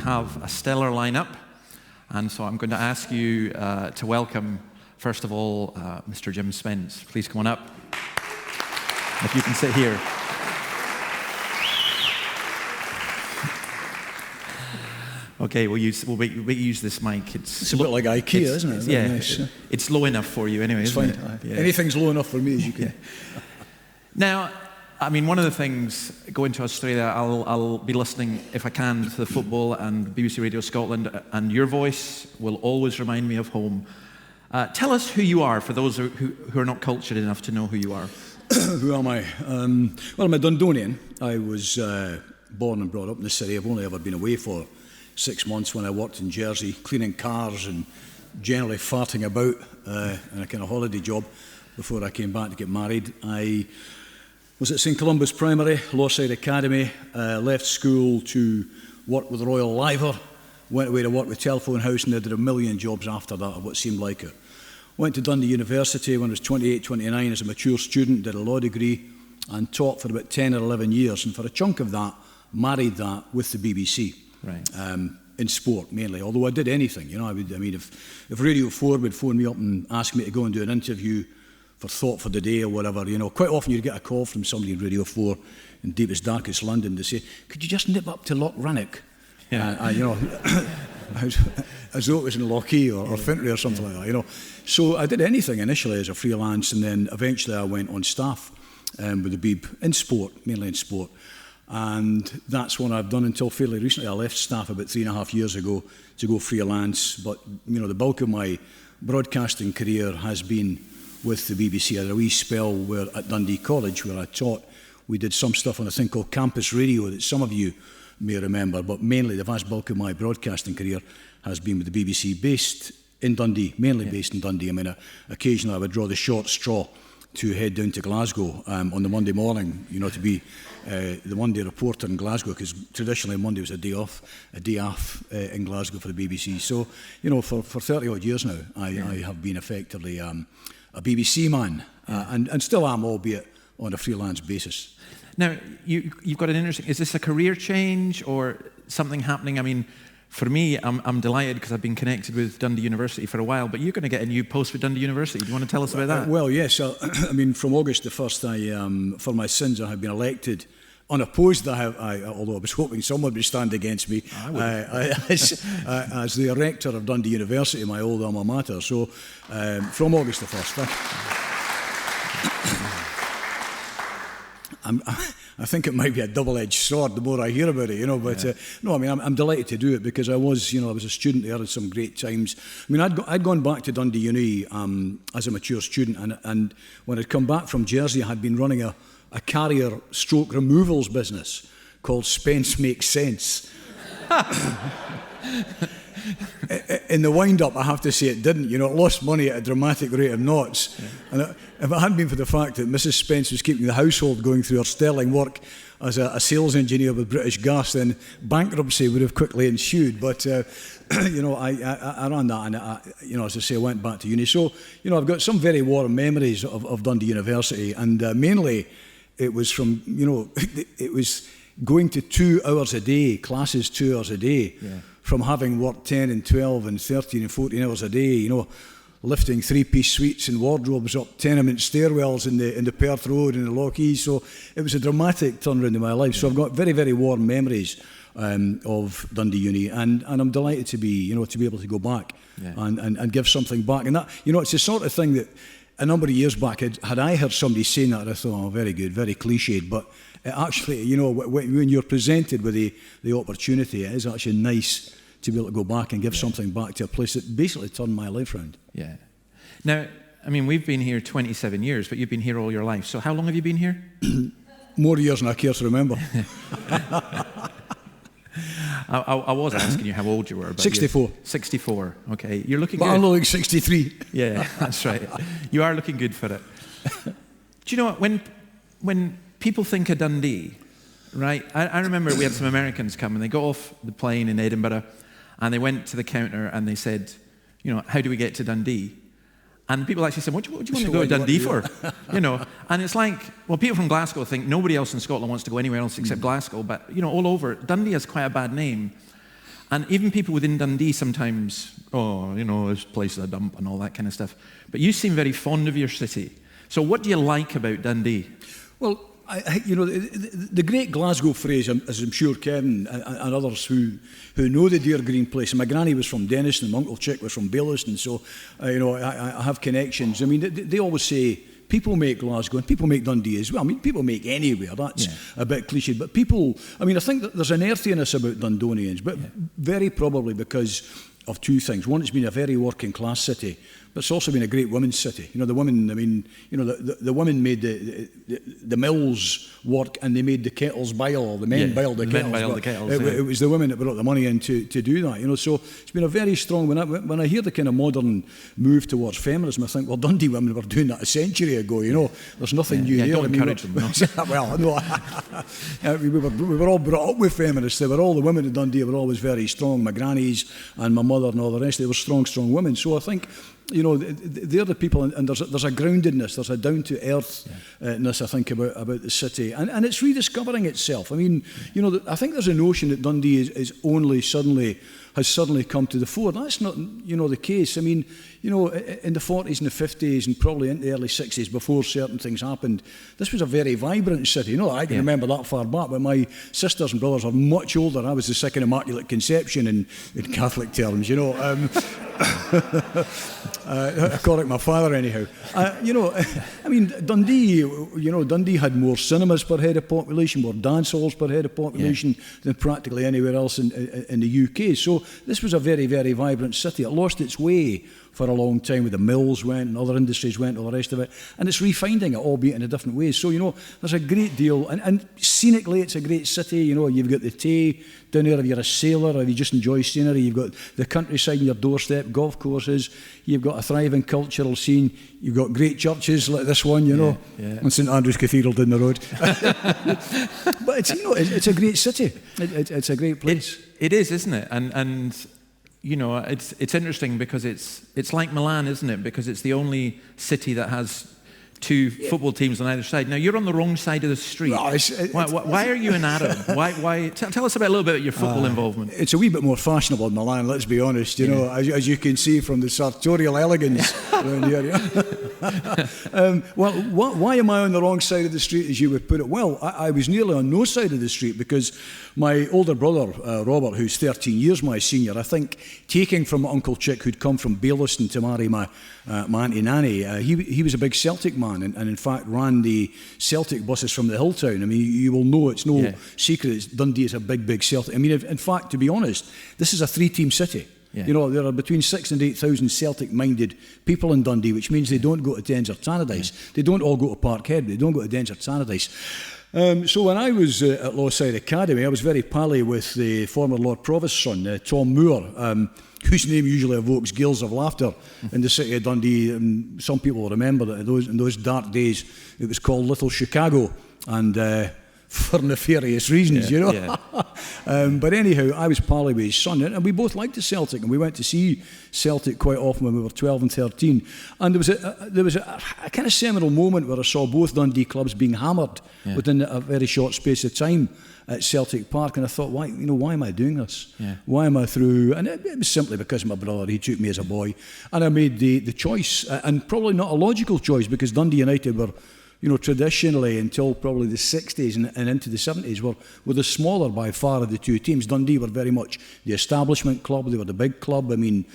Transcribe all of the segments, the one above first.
have a stellar lineup, and so I'm going to ask you to welcome, first of all, Mr. Jim Spence. Please come on up. If you can sit here. Okay, we'll use this mic. It's a bit like IKEA, isn't it? Yeah, nice. It's low enough for you anyway, it's isn't fine. it? Yeah. Anything's low enough for me, as you can. Yeah. Now, I mean, one of the things, going to Australia, I'll be listening, if I can, to the football and BBC Radio Scotland, and your voice will always remind me of home. Tell us who you are, for those who are not cultured enough to know who you are. Who am I? Well, I'm a Dundonian. I was born and brought up in the city. I've only ever been away for 6 months when I worked in Jersey, cleaning cars and generally farting about in a kind of holiday job before I came back to get married. I was at St Columba's Primary, Lawside Academy, left school to work with Royal Liver, went away to work with Telephone House, and I did a million jobs after that of what seemed like it. Went to Dundee University when I was 28, 29 as a mature student, did a law degree and taught for about 10 or 11 years, and for a chunk of that, married that with the BBC. Right. In sport mainly, although I did anything, you know. If Radio 4 would phone me up and ask me to go and do an interview for Thought for the Day or whatever, you know, quite often you'd get a call from somebody in Radio 4 in deepest, darkest London to say, could you just nip up to Loch Rannoch? Yeah. You know, as though it was in Lochee or Fintry or something like that, you know. So I did anything initially as a freelance, and then eventually I went on staff with the Beeb in sport, mainly in sport. And that's what I've done until fairly recently. I left staff about 3.5 years ago to go freelance. But, you know, the bulk of my broadcasting career has been with the BBC. I had a wee spell at Dundee College where I taught. We did some stuff on a thing called Campus Radio that some of you may remember. But mainly the vast bulk of my broadcasting career has been with the BBC, based in Dundee, mainly based in Dundee. I mean, occasionally I would draw the short straw to head down to Glasgow on the Monday morning, you know, to be the Monday reporter in Glasgow, because traditionally Monday was a day off in Glasgow for the BBC. So, you know, for 30 odd years now, I have been effectively a BBC man, and still am, albeit on a freelance basis. Now, you've got an interesting, is this a career change or something happening? I mean, for me, I'm delighted because I've been connected with Dundee University for a while, but you're going to get a new post with Dundee University. Do you want to tell us about that? Well, yes. I mean, from August the 1st, for my sins, I have been elected unopposed. Although I was hoping someone would stand against me as the rector of Dundee University, my old alma mater. So, from August the 1st. I think it might be a double-edged sword the more I hear about it, you know. But no, I mean, I'm delighted to do it because I was a student there at some great times. I mean, I'd gone back to Dundee Uni as a mature student, and when I'd come back from Jersey, I had been running a carrier stroke removals business called Spence Makes Sense. In the wind-up, I have to say it didn't. You know, it lost money at a dramatic rate of knots. Yeah. And if it hadn't been for the fact that Mrs. Spence was keeping the household going through her sterling work as a sales engineer with British Gas, then bankruptcy would have quickly ensued. But, you know, I ran that, and, you know, as I say, I went back to uni. So, you know, I've got some very warm memories of Dundee University, and mainly it was from, you know, it was going to 2 hours a day, classes 2 hours a day. Yeah. From having worked 10 and 12 and 13 and 14 hours a day, you know, lifting 3-piece suites and wardrobes up tenement stairwells in the Perth Road and the Lochee. So it was a dramatic turnaround in my life. So I've got very, very warm memories of Dundee Uni, and I'm delighted to be able to go back and give something back. And that, you know, it's the sort of thing that a number of years back, had I heard somebody saying that, I thought, oh, very good, very cliched. But actually, you know, when you're presented with the opportunity, it is actually nice to be able to go back and give something back to a place that basically turned my life around. Yeah. Now, I mean, we've been here 27 years, but you've been here all your life. So how long have you been here? More years than I care to remember. I was asking you how old you were. But 64. 64, okay. You're looking good. But I'm looking 63. Yeah, that's right. You are looking good for it. Do you know what? When people think of Dundee, right? I remember we had some Americans come and they got off the plane in Edinburgh and they went to the counter and they said, you know, how do we get to Dundee? And people actually said, what do you want to go to Dundee for? You know, and it's like, well, people from Glasgow think nobody else in Scotland wants to go anywhere else except Glasgow, but, you know, all over, Dundee has quite a bad name. And even people within Dundee sometimes, this place is a dump and all that kind of stuff. But you seem very fond of your city. So what do you like about Dundee? Well, the great Glasgow phrase, as I'm sure Kevin and others who know the dear green place, and my granny was from Denniston, and my Uncle Chick was from Baillieston, so I have connections. I mean, they always say, people make Glasgow and people make Dundee as well. I mean, people make anywhere, that's a bit cliched. But people, I think that there's an earthiness about Dundonians, but very probably because of two things. One, it's been a very working class city, but it's also been a great women's city. The women, the women made the mills work, and they made the kettles boil, or the men boiled the kettles. It was the women that brought the money in to do that. So it's been a very strong, when I hear the kind of modern move towards feminism, I think, well, Dundee women were doing that a century ago, there's nothing new here. Don't encourage them. No. Well, no, we were all brought up with feminists. They were all, the women in Dundee were always very strong. My grannies and my mother and all the rest, they were strong women. So I think, they're the people, and there's a groundedness, there's a down-to-earthness, I think, about the city. And it's rediscovering itself. I mean, I think there's a notion that Dundee is has suddenly come to the fore. That's not, the case. I mean, in the 40s and the 50s and probably into the early 60s, before certain things happened, this was a very vibrant city. I can remember that far back, but my sisters and brothers are much older. I was the second Immaculate Conception in Catholic terms, according to my father anyhow. I mean, Dundee had more cinemas per head of population, more dance halls per head of population than practically anywhere else in the UK. So this was a very, very vibrant city. It lost its way for a long time, with the mills went and other industries went, all the rest of it, and it's refinding it, albeit in a different way. So there's a great deal, and scenically it's a great city. You've got the Tay down there if you're a sailor, if you just enjoy scenery. You've got the countryside on your doorstep, golf courses, you've got a thriving cultural scene, you've got great churches like this one, and St Andrew's Cathedral down the road. But it's a great city. It's a great place. It is, isn't it? And it's interesting because it's like Milan, isn't it? Because it's the only city that has two football teams on either side. Now, you're on the wrong side of the street. No, why are you an Arab? Why? Tell us a little bit about your football involvement. It's a wee bit more fashionable in Milan, let's be honest. As you can see from the sartorial elegance around here. Why am I on the wrong side of the street, as you would put it? Well, I was nearly on no side of the street because my older brother, Robert, who's 13 years my senior, I think, taking from my Uncle Chick, who'd come from Baillieston to marry my Auntie Nanny, he was a big Celtic man and in fact ran the Celtic buses from the Hilltown. I mean, you will know, it's no secret that Dundee is a big, big Celtic. I mean, in fact, to be honest, this is a three-team city. Yeah. There are between 6,000 and 8,000 Celtic-minded people in Dundee, which means they don't go to Dens or Tannadice. Yeah. They don't all go to Parkhead, they don't go to Dens or Tannadice. So when I was at Lawside Academy, I was very pally with the former Lord Provost's son, Tom Moore, whose name usually evokes gills of laughter in the city of Dundee. And some people will remember that in those dark days, it was called Little Chicago, and for nefarious reasons, But anyhow, I was pally with his son, and we both liked the Celtic, and we went to see Celtic quite often when we were 12 and 13. And there was a kind of seminal moment where I saw both Dundee clubs being hammered within a very short space of time at Celtic Park, and I thought, why am I doing this? Yeah. Why am I through? And it was simply because of my brother. He took me as a boy, and I made the choice, and probably not a logical choice, because Dundee United were, traditionally until probably the 60s and into the 70s were the smaller by far of the two teams. Dundee were very much the establishment club. They were the big club. I mean,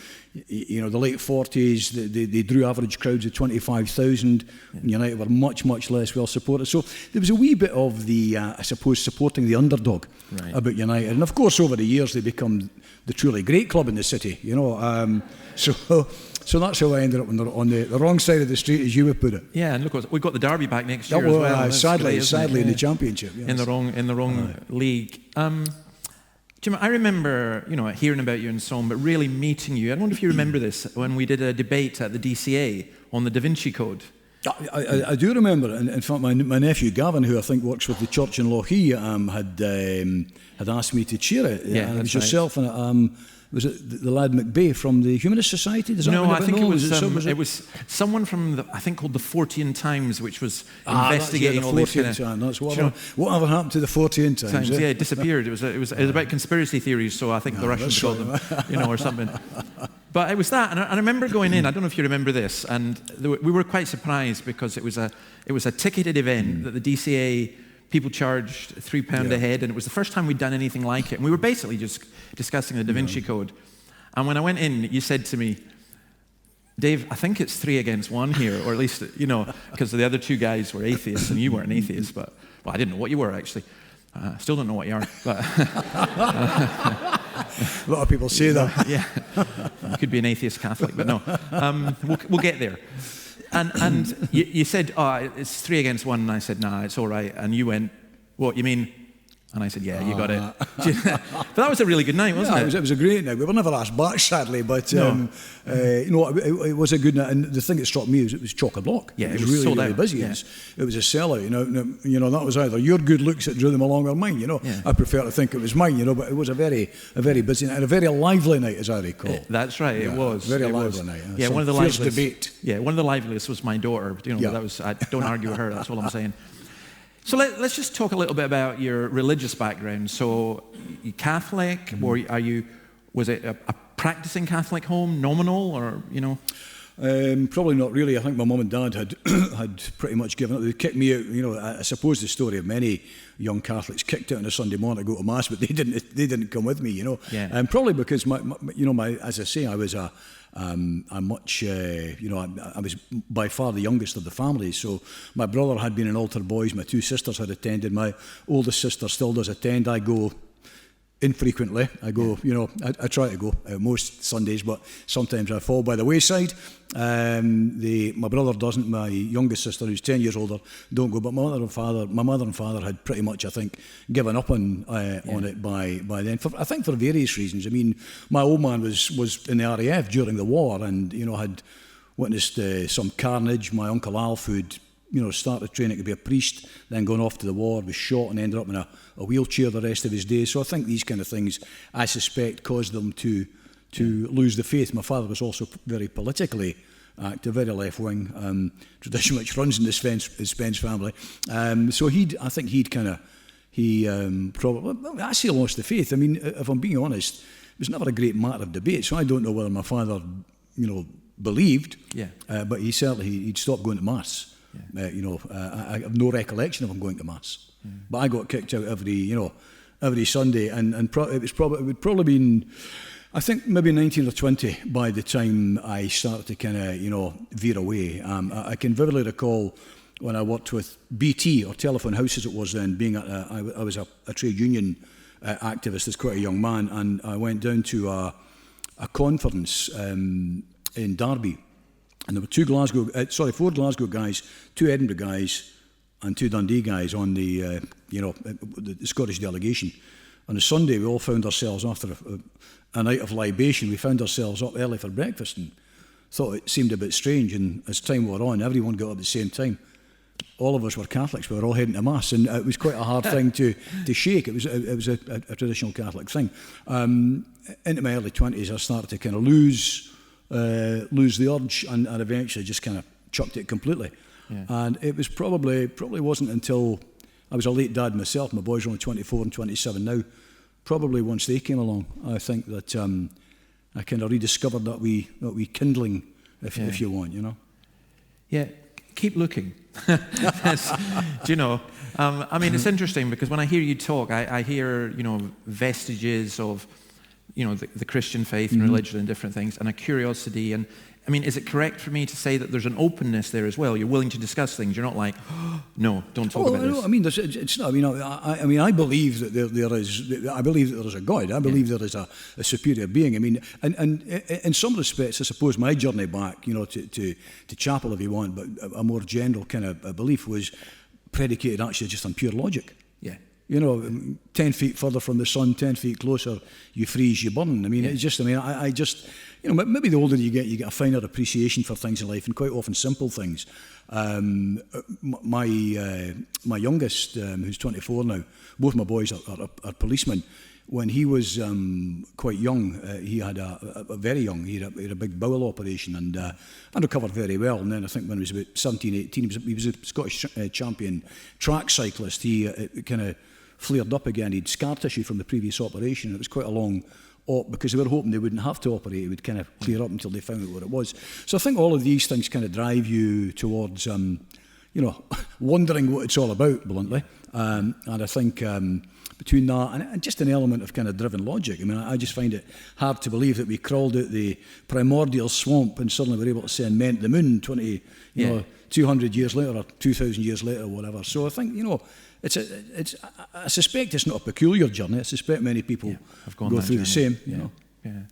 the late 40s, they drew average crowds of 25,000. United were much, much less well supported. So there was a wee bit of the, I suppose, supporting the underdog about United. And of course, over the years, they become the truly great club in the city, So that's how I ended up on the wrong side of the street, as you would put it. Yeah, and look, we've got the derby back next year as well. Sadly, in the championship. Yes. In the wrong league. Jim, I remember, hearing about you and so on, but really meeting you. I wonder if you remember this when we did a debate at the DCA on the Da Vinci Code. I do remember it. In fact, my nephew Gavin, who I think works with the church in Lochee, had asked me to chair it. Yeah, and it was yourself, and Was it the lad McBay from the Humanist Society? Does that No, ring a I think bell? it was someone from I think called the Fortean Times, which was investigating all these kind of. That's whatever happened to the Fortean Times? Yeah, it disappeared. It was about conspiracy theories, so I think the Russians got them, or something. But it was that, and I remember going in. I don't know if you remember this, and we were quite surprised because it was a ticketed event that the DCA people charged £3 a head, and it was the first time we'd done anything like it. And we were basically just discussing the Da Vinci Code. And when I went in, you said to me, Dave, I think it's 3 against 1 here, or at least, because the other 2 guys were atheists and you weren't an atheist, but, well, I didn't know what you were, actually. I still don't know what you are, but... A lot of people say that. Yeah. You could be an atheist Catholic, but no. We'll get there. And you said, it's 3 against 1, and I said, nah, it's all right. And you went, what, you mean? And I said, yeah, you got it. But that was a really good night, wasn't it? It was a great night. We were never asked back, sadly, but it was a good night. And the thing that struck me was it was chock-a-block. Yeah, it was really, sold really out. busy. Yeah. It was a sellout. That was either your good looks that drew them along or mine. Yeah. I prefer to think it was mine. But it was a very busy night and a very lively night, as I recall. That's right. It was very lively night. Yeah, one of the fierce liveliest debate. Yeah, one of the liveliest was my daughter. That was. I don't argue with her. That's all I'm saying. So let's just talk a little bit about your religious background. So, you Catholic, or was it a practicing Catholic home, nominal, or Probably not really. I think my mum and dad had pretty much given up. They kicked me out. I suppose the story of many young Catholics kicked out on a Sunday morning to go to mass, but they didn't come with me. Yeah. And probably because my as I say, I was I was by far the youngest of the family. So my brother had been an altar boys. My 2 sisters had attended. My oldest sister still does attend. I go infrequently. I go, I try to go most Sundays, but sometimes I fall by the wayside. My brother doesn't. My youngest sister, who's 10 years older, don't go. But my mother and father had pretty much, I think, given up on it by then. I think for various reasons. I mean, my old man was in the RAF during the war, and had witnessed some carnage. My uncle Alf, who'd started training to be a priest, then gone off to the war, was shot and ended up in a wheelchair the rest of his days. So I think these kind of things, I suspect, caused them to lose the faith. My father was also very politically active, very left-wing, tradition which runs in the Spence family. So I think he'd probably, I say lost the faith. I mean, if I'm being honest, it was never a great matter of debate, so I don't know whether my father, believed, but he'd stopped going to mass. I have no recollection of him going to mass, but I got kicked out every Sunday, and it would probably been, I think maybe 19 or 20 by the time I started to kind of veer away. I can vividly recall when I worked with BT, or Telephone House as it was then, being I was a trade union activist as quite a young man, and I went down to a conference in Derby. And there were 4 Glasgow guys, 2 Edinburgh guys, and 2 Dundee guys on the Scottish delegation. On a Sunday, we all found ourselves, after a night of libation, we found ourselves up early for breakfast, and thought it seemed a bit strange. And as time wore on, everyone got up at the same time. All of us were Catholics, we were all heading to mass, and it was quite a hard thing to shake. It was a traditional Catholic thing. Into my early 20s, I started to kind of lose the urge, and eventually just kind of chucked it completely. Yeah. And it was probably wasn't until I was a late dad myself. My boys are only 24 and 27 now. Probably once they came along, I think that I kind of rediscovered that wee kindling, if you want, Yeah, keep looking. Do I mean, it's interesting because when I hear you talk, I hear vestiges of the Christian faith and religion and different things, and a curiosity. And I mean, is it correct for me to say that there's an openness there as well? You're willing to discuss things. You're not like, no, don't talk about this. I mean, it's not. I believe that there is. I believe that there is a God. I believe there is a superior being. I mean, and in some respects, I suppose my journey back, to chapel, if you want, but a more general kind of belief was predicated actually just on pure logic. Yeah. 10 feet further from the sun, 10 feet closer, you freeze, you burn. I mean, it's just, I just, maybe the older you get a finer appreciation for things in life, and quite often simple things. My youngest, who's 24 now, both my boys are policemen. when he was quite young, he had very young, he had a big bowel operation and recovered very well. And then I think when he was about 17, 18, he was a Scottish champion track cyclist. He kind of flared up again. He had scar tissue from the previous operation. It was quite a long op because they were hoping they wouldn't have to operate. It would kind of clear up until they found out what it was. So I think all of these things kind of drive you towards, wondering what it's all about, bluntly. And I think between that and just an element of kind of driven logic. I mean, I just find it hard to believe that we crawled out the primordial swamp and suddenly we're able to send men to the moon 200 years later or 2,000 years later or whatever. So I think, I suspect it's not a peculiar journey. I suspect many people go through journey. The same, Yeah.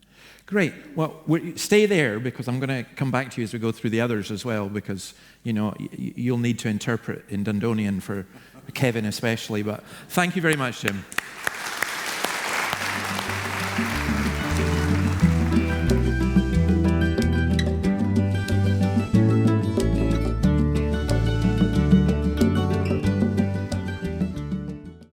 Great. Well, stay there because I'm going to come back to you as we go through the others as well because, you'll need to interpret in Dundonian for Kevin especially. But thank you very much, Jim.